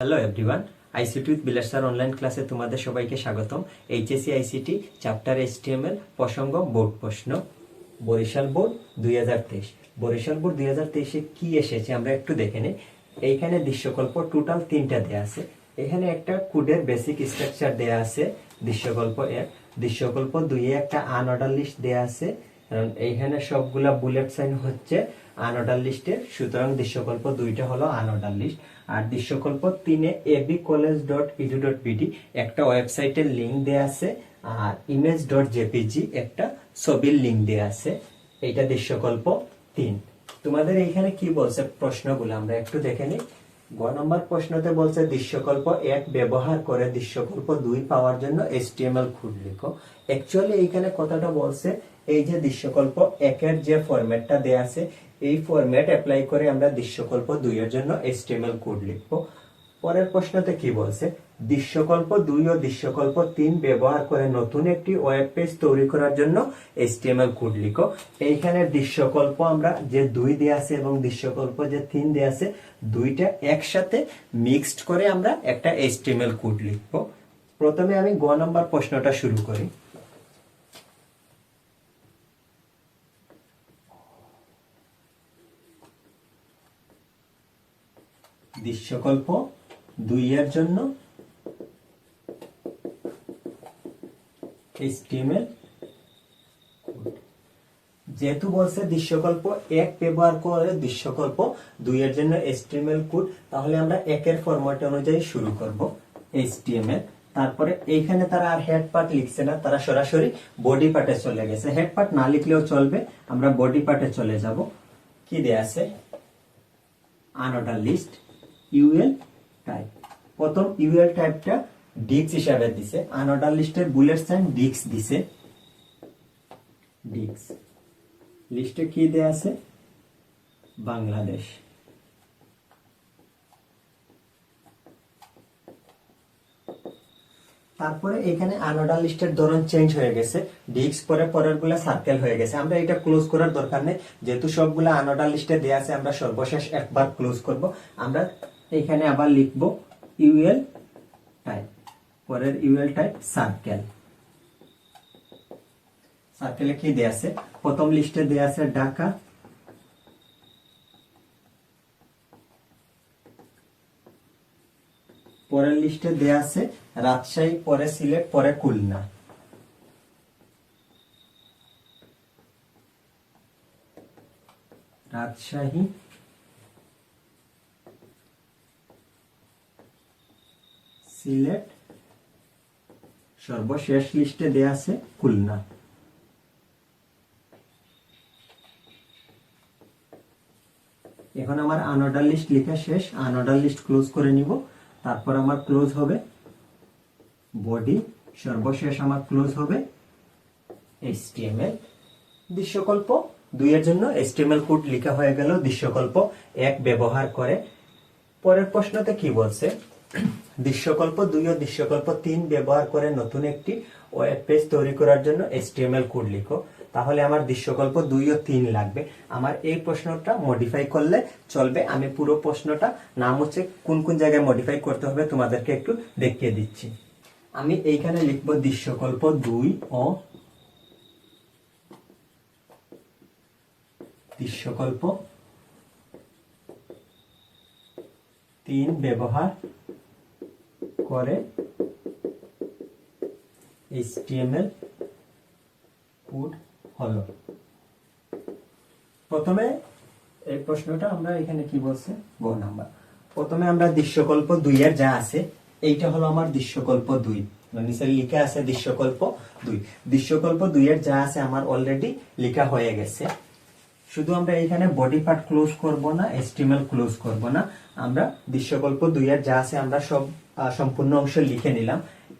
Hello everyone, ICT with Vilas sir online ক্লাসে তোমাদের সবাইকে স্বাগতম। এইচএসসি আইসিটি চ্যাপ্টার এইচটিএমএল প্রসঙ্গ বোর্ড প্রশ্ন বরিশাল বোর্ড 2023। বরিশাল বোর্ড 2023-এ কি এসেছে আমরা একটু দেখে নিই। এইখানে দৃশ্যকল্প টোটাল 3টা দেয়া আছে। এখানে একটা কোডের বেসিক স্ট্রাকচার দেয়া আছে দৃশ্যকল্প 1, দৃশ্যকল্প 2-এ একটা আনঅর্ডার লিস্ট দেয়া আছে, কারণ এইখানে সবগুলা বুলেট সাইন হচ্ছে আনঅর্ডার লিস্টে, সুতরাং দৃশ্যকল্প 2টা হলো আনঅর্ডার লিস্ট। আর দৃশ্যকল্প 3-এ abcollege.edu.bd একটা ওয়েবসাইটের লিংক দেয়া আছে, আর image.jpg একটা ছবির লিংক দেয়া আছে। এইটা দৃশ্যকল্প 3। তোমাদের এইখানে কি বলছে প্রশ্নগুলো আমরা একটু দেখে নিই। গ নম্বর প্রশ্নতে বলছে দৃশ্যকল্প 1 ব্যবহার করে দৃশ্যকল্প 2 পাওয়ার জন্য HTML কোড লিখো। অ্যাকচুয়ালি এইখানে কথাটা বলছে এই যে দৃশ্যকল্প 1-এর যে ফরম্যাটটা দেয়া আছে এই ফরম্যাট অ্যাপ্লাই করে আমরা দৃশ্যকল্প 2 এর জন্য HTML কোড লিখব। পরের প্রশ্নতে কি বলছে, দৃশ্যকল্প 2 ও দৃশ্যকল্প 3 ব্যবহার করে নতুন একটি ওয়েব পেজ তৈরি করার জন্য HTML কোড লিখো। এইখানে দৃশ্যকল্প আমরা যে 2 দেয়া আছে এবং দৃশ্যকল্প যে 3 দেয়া আছে দুইটা একসাথে মিক্সড করে আমরা একটা HTML কোড লিখব। প্রথমে আমি গ নম্বর প্রশ্নটা শুরু করি। দৃশ্যকল্প 2 এর জন্য HTML কোড। যেহেতু বলছে দৃশ্যকল্প 1 ব্যবহার করে দৃশ্যকল্প 2 এর জন্য HTML কোড, তাহলে আমরা 1 এর ফরম্যাট অনুযায়ী শুরু করব HTML। তারপরে এইখানে তারা আর হেড পার্ট লিখছে না, তারা সরাসরি বডি পার্টে চলে গেছে। হেড পার্ট না লিখলেও চলবে, আমরা বডি পার্টে চলে যাব। কি দেয়া আছে, আনঅর্ডার লিস্ট ইউএল টাইপ। প্রথম ইউএল টাইপটা ডিক্স হিসাবে দিছে, আনঅর্ডার লিস্টের বুলেট সাইন ডিক্স দিছে। ডিক্স লিস্টে কি দেয়া আছে, বাংলাদেশ। তারপরে এখানে আনঅর্ডার লিস্টের ধরন চেঞ্জ হয়ে গেছে, ডিক্স পরে পরেরগুলা সার্কেল হয়ে গেছে। আমরা এটা ক্লোজ করার দরকার নেই, যেহেতু সবগুলা আনঅর্ডার লিস্টে দেয়া আছে আমরা সর্বশেষ একবার ক্লোজ করব। আমরা এখানে আবার লিখব ইউএল টাইপ, পরের ইউএল টাইপ সার্কেল। সার্কেলে কি দেয়া আছে, প্রথম লিস্টে দেয়া আছে ঢাকা, পরের লিস্টে দেয়া আছে রাজশাহী, পরে সিলেট, পরে খুলনা। রাজশাহী, সিলেট, সর্বশেষ লিস্টে দেয়া আছে খুলনা। এখন আমার আনঅর্ডার লিস্ট লেখা শেষ, আনঅর্ডার লিস্ট ক্লোজ করে নিব। তারপর আমার ক্লোজ হবে বডি, সর্বশেষ আমার ক্লোজ হবে HTML। দৃশ্যকল্প 2 এর জন্য HTML কোড লেখা হয়ে গেল দৃশ্যকল্প 1 ব্যবহার করে। পরের প্রশ্নতে কি বলছে, দৃশ্যকল্প 2 ও দৃশ্যকল্প 3 ব্যবহার করে নতুন একটি ওয়েব পেজ তৈরি করার জন্য HTML কোড লিখো। তাহলে আমার দৃশ্যকল্প 2 ও 3 লাগবে। আমার এই প্রশ্নটা মডিফাই করলে চলবে। আমি পুরো প্রশ্নটা নাম হচ্ছে কোন কোন জায়গায় মডিফাই করতে হবে তোমাদেরকে একটু দেখিয়ে দিচ্ছি। আমি এইখানে লিখব দৃশ্যকল্প 2 ও দৃশ্যকল্প 3 ব্যবহার করে HTML কোড হলো। প্রথমে এই প্রশ্নটা আমরা এখানে কি বলছে, গ নাম্বার। প্রথমে আমরা দৃশ্যকল্প 2 এর যা আছে এইটা হলো আমার দৃশ্যকল্প 2, নিচে লেখা আছে দৃশ্যকল্প 2। দৃশ্যকল্প 2 এর যা আছে আমার অলরেডি লেখা হয়ে গেছে। শুধু আমরা এখানে বডি পার্ট ক্লোজ করব না, HTML ক্লোজ করব না। আমরা দৃশ্যকল্প 2 এর যা আছে আমরা সব সম্পূর্ণ অংশ লিখে নিলাম।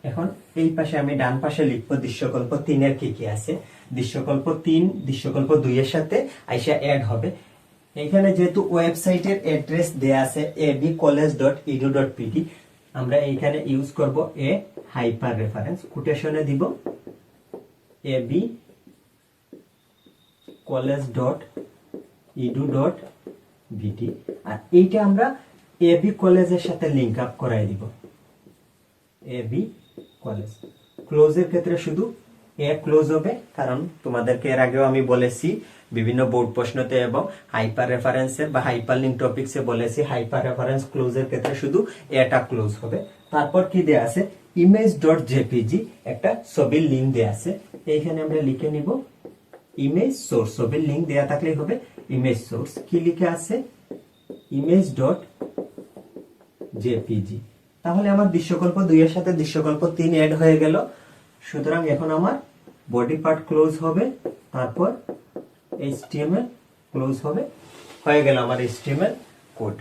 এখন এই পাশে আমি ডান পাশে লিখব দৃশ্যকল্প 3 এর কি কি আছে। দৃশ্যকল্প 3 দৃশ্যকল্প 2 এর সাথে আইসা অ্যাড হবে। এখানে যেহেতু ওয়েবসাইটের অ্যাড্রেস দেয়া আছে abcollege.edu.bd, আমরা এইখানে ইউজ করব এ হাইপার রেফারেন্স, কোটেশনে দিব abcollege.edu.bd। আর এইটা আমরা এবি কলেজের সাথে লিংক আপ করাই দিব। এবি কলেজ ক্লোজের ক্ষেত্রে শুধু এ ক্লোজ হবে, কারণ তোমাদেরকে এর আগেও আমি বলেছি বিভিন্ন বোর্ড প্রশ্নতে এবং হাইপার রেফারেন্সের বা হাইপার লিঙ্ক টপিকসে বলেছি হাইপার রেফারেন্স ক্লোজের ক্ষেত্রে শুধু এটা ক্লোজ হবে। তারপর কি দেয়া আছে, image.jpg একটা ছবির লিংক দেয়া আছে, এইখানে আমরা লিখে নিব ইমেজ সোর্স। ছবির লিংক দেয়া থাকলেই হবে ইমেজ সোর্স। কি লিখে আছে, image.jpg। তাহলে আমার দৃশ্যকল্প 2 এর সাথে দৃশ্যকল্প 3 এড হয়ে গেল। সুতরাং এখন আমার বডি পার্ট ক্লোজ হবে, তারপর HTML ক্লোজ হবে, হয়ে গেল আমার HTML কোড।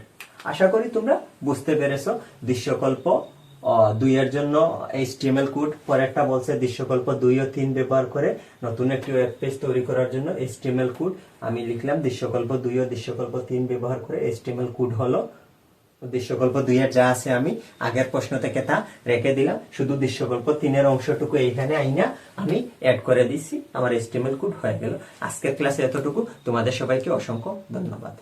আশা করি তোমরা বুঝতে পেরেছো। দৃশ্যকল্প 2 এর জন্য HTML কোড, পরেরটা বলছে দৃশ্যকল্প 2 ও 3 ব্যবহার করে নতুন একটি ওয়েব পেজ তৈরি করার জন্য HTML কোড। আমি লিখলাম দৃশ্যকল্প 2 ও দৃশ্যকল্প 3 ব্যবহার করে HTML কোড হলো। দৃশ্যকল্প 2 এর যা আছে আমি আগের প্রশ্ন থেকে তা রেখে দিলাম, শুধু দৃশ্যকল্প 3 এর অংশটুকু এইখানে আইনা আমি অ্যাড করে দিছি, আমার HTML কোড হয়ে গেল। আজকের ক্লাসে এতটুকু। তোমাদের সবাইকে অসংখ্য ধন্যবাদ।